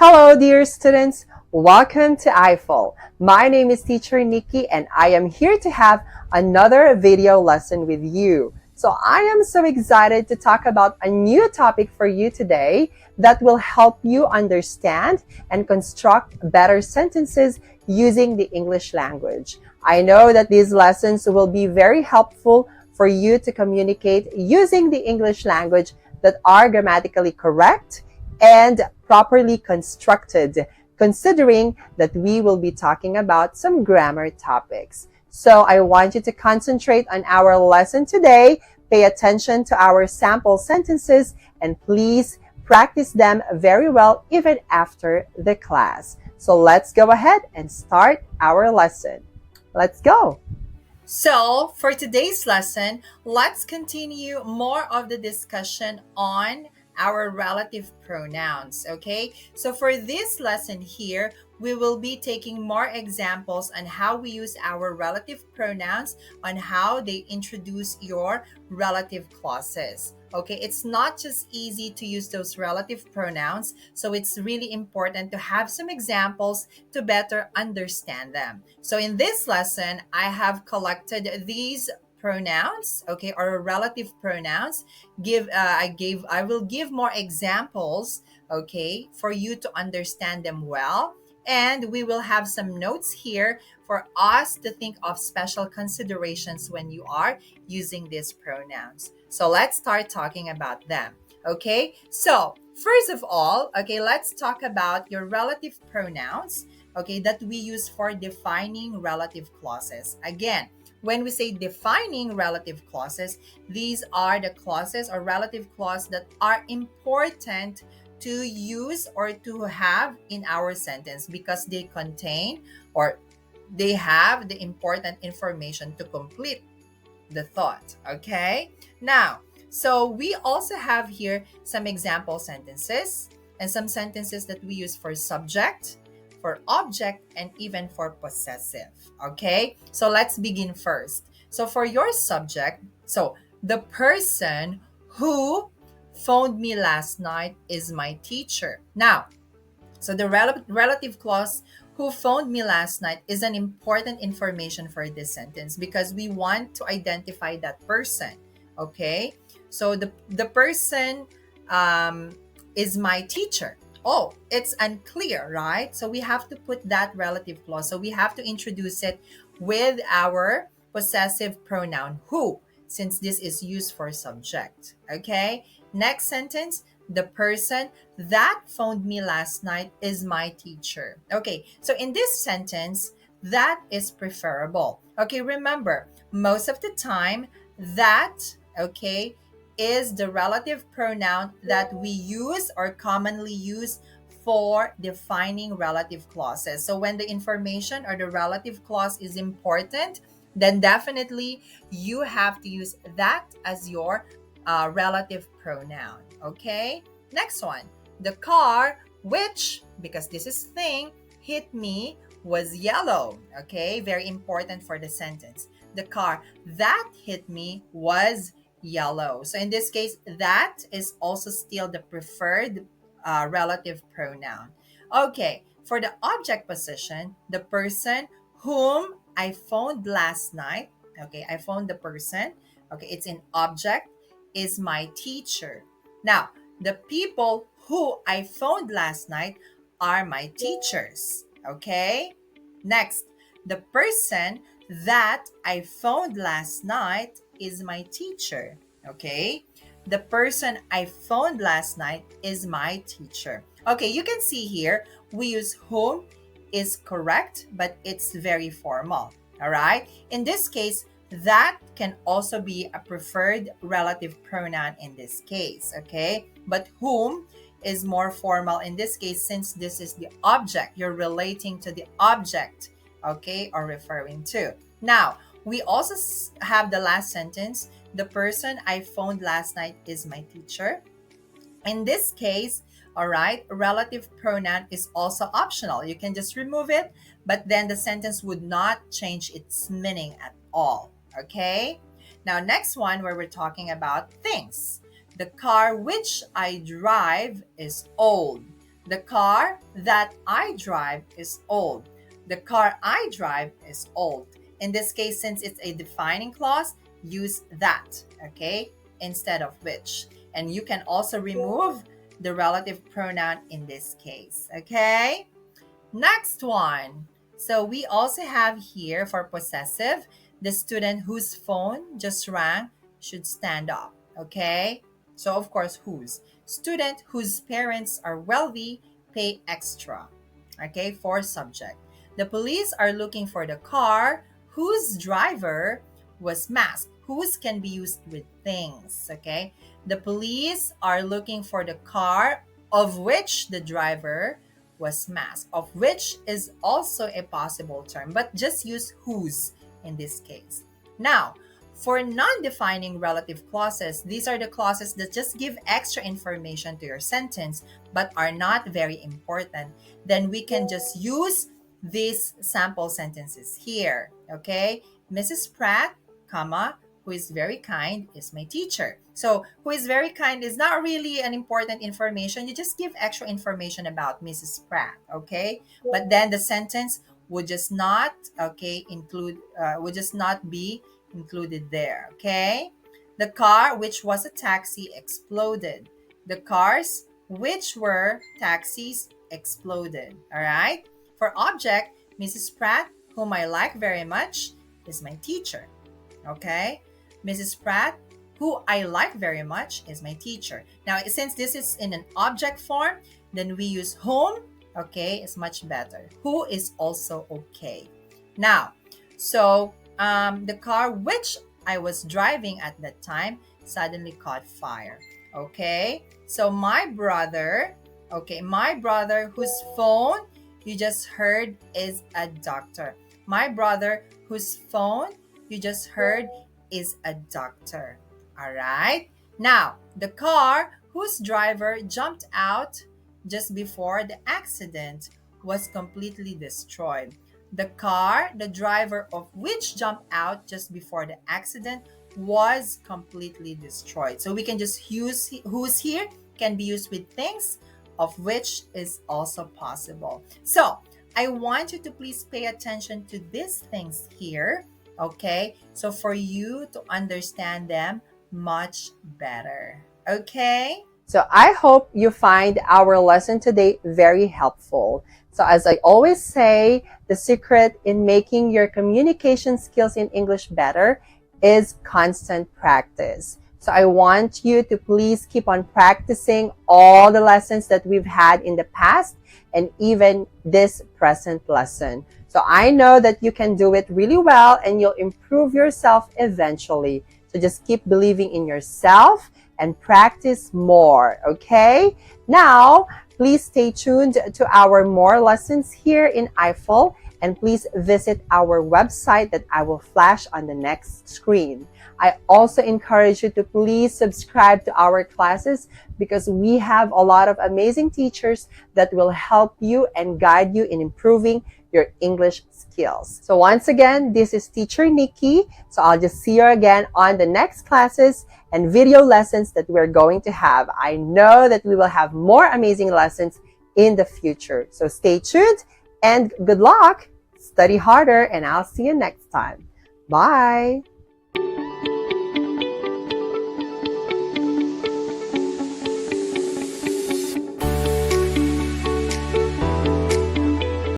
Hello, dear students. Welcome to I-Fal. My name is Teacher Nikki, and I am here to have another video lesson with you. So I am so excited to talk about a new topic for you today that will help you understand and construct better sentences using the English language. I know that these lessons will be very helpful for you to communicate using the English language that are grammatically correct and properly constructed, considering that we will be talking about some grammar topics. So I want you to concentrate on our lesson today, pay attention to our sample sentences, and please practice them very well even after the class. So let's go ahead and start our lesson. Let's go. So, for today's lesson, let's continue more of the discussion on our relative pronouns. Okay, so for this lesson here, we will be taking more examples on how we use our relative pronouns, on how they introduce your relative clauses. Okay, it's not just easy to use those relative pronouns, so it's really important to have some examples to better understand them. So in this lesson, I have collected these pronouns, okay, or relative pronouns. I will give more examples, okay, for you to understand them well. And we will have some notes here for us to think of special considerations when you are using these pronouns. So let's start talking about them. Okay, so first of all, okay, let's talk about your relative pronouns, okay, that we use for defining relative clauses. Again, when we say defining relative clauses, these are the clauses or relative clause that are important to use or to have in our sentence because they contain or they have the important information to complete the thought. Okay, now, so we also have here some example sentences and some sentences that we use for subject, for object, and even for possessive. Okay, so let's begin first. So for your subject, so the person who phoned me last night is my teacher. Now, so the relative clause who phoned me last night is an important information for this sentence because we want to identify that person. Okay? So the person is my teacher. Oh, it's unclear, right? So we have to put that relative clause. So we have to introduce it with our possessive pronoun who, since this is used for subject. Okay? Next sentence, the person that phoned me last night is my teacher. Okay, so in this sentence, that is preferable. Okay, remember, most of the time, that, okay, is the relative pronoun that we use or commonly use for defining relative clauses. So when the information or the relative clause is important, then definitely you have to use that as your relative pronoun. Okay, next one. The car which, because this is thing, hit me was yellow. Okay, very important for the sentence. The car that hit me was yellow. So in this case, that is also still the preferred relative pronoun. Okay, for the object position, the person whom I phoned last night, okay, I phoned the person, okay, it's in object, is my teacher. Now, the people who I phoned last night are my teachers. Okay? Next, the person that I phoned last night is my teacher. Okay? The person I phoned last night is my teacher. Okay, you can see here we use whom is correct, but it's very formal. All right? In this case, that can also be a preferred relative pronoun in this case, okay? But whom is more formal in this case since this is the object. You're relating to the object, okay, or referring to. Now, we also have the last sentence. The person I phoned last night is my teacher. In this case, all right, relative pronoun is also optional. You can just remove it, but then the sentence would not change its meaning at all. Okay? Now, next one where we're talking about things. The car which I drive is old. The car that I drive is old. The car I drive is old. In this case, since it's a defining clause, use that, okay, instead of which. And you can also remove the relative pronoun in this case, okay? Next one. So we also have here for possessive, the student whose phone just rang should stand up. Okay? So of course, whose. Student whose parents are wealthy pay extra. Okay, for subject. The police are looking for the car whose driver was masked. Whose can be used with things. Okay? The police are looking for the car of which the driver was masked, of which is also a possible term, but just use whose in this case. Now, for non-defining relative clauses, these are the clauses that just give extra information to your sentence but are not very important. Then we can just use these sample sentences here. Okay, Mrs. Pratt, comma, who is very kind, is my teacher. So, who is very kind is not really an important information. You just give extra information about Mrs. Pratt, okay? But then the sentence would just not, okay, would just not be included there, okay? The car, which was a taxi, exploded. The cars, which were taxis, exploded, all right? For object, Mrs. Pratt, whom I like very much, is my teacher, okay? Mrs. Pratt, who I like very much, is my teacher. Now, since this is in an object form, then we use whom, okay, is much better. Who is also okay. Now, so the car which I was driving at that time suddenly caught fire. Okay, so my brother, whose phone you just heard is a doctor. My brother whose phone you just heard is a doctor. All right. Now, the car whose driver jumped out just before the accident was completely destroyed. The car, the driver of which jumped out just before the accident was completely destroyed. So we can just use who's here can be used with things, of which is also possible. So I want you to please pay attention to these things here, okay? So for you to understand them much better, okay? So I hope you find our lesson today very helpful. So as I always say, the secret in making your communication skills in English better is constant practice. So I want you to please keep on practicing all the lessons that we've had in the past and even this present lesson. So I know that you can do it really well and you'll improve yourself eventually. So just keep believing in yourself and practice more, okay? Now, please stay tuned to our more lessons here in I-Fal, and please visit our website that I will flash on the next screen. I also encourage you to please subscribe to our classes because we have a lot of amazing teachers that will help you and guide you in improving your English skills. So once again, this is Teacher Nikki. So I'll just see you again on the next classes and video lessons that we're going to have. I know that we will have more amazing lessons in the future. So stay tuned and good luck. Study harder and I'll see you next time. Bye.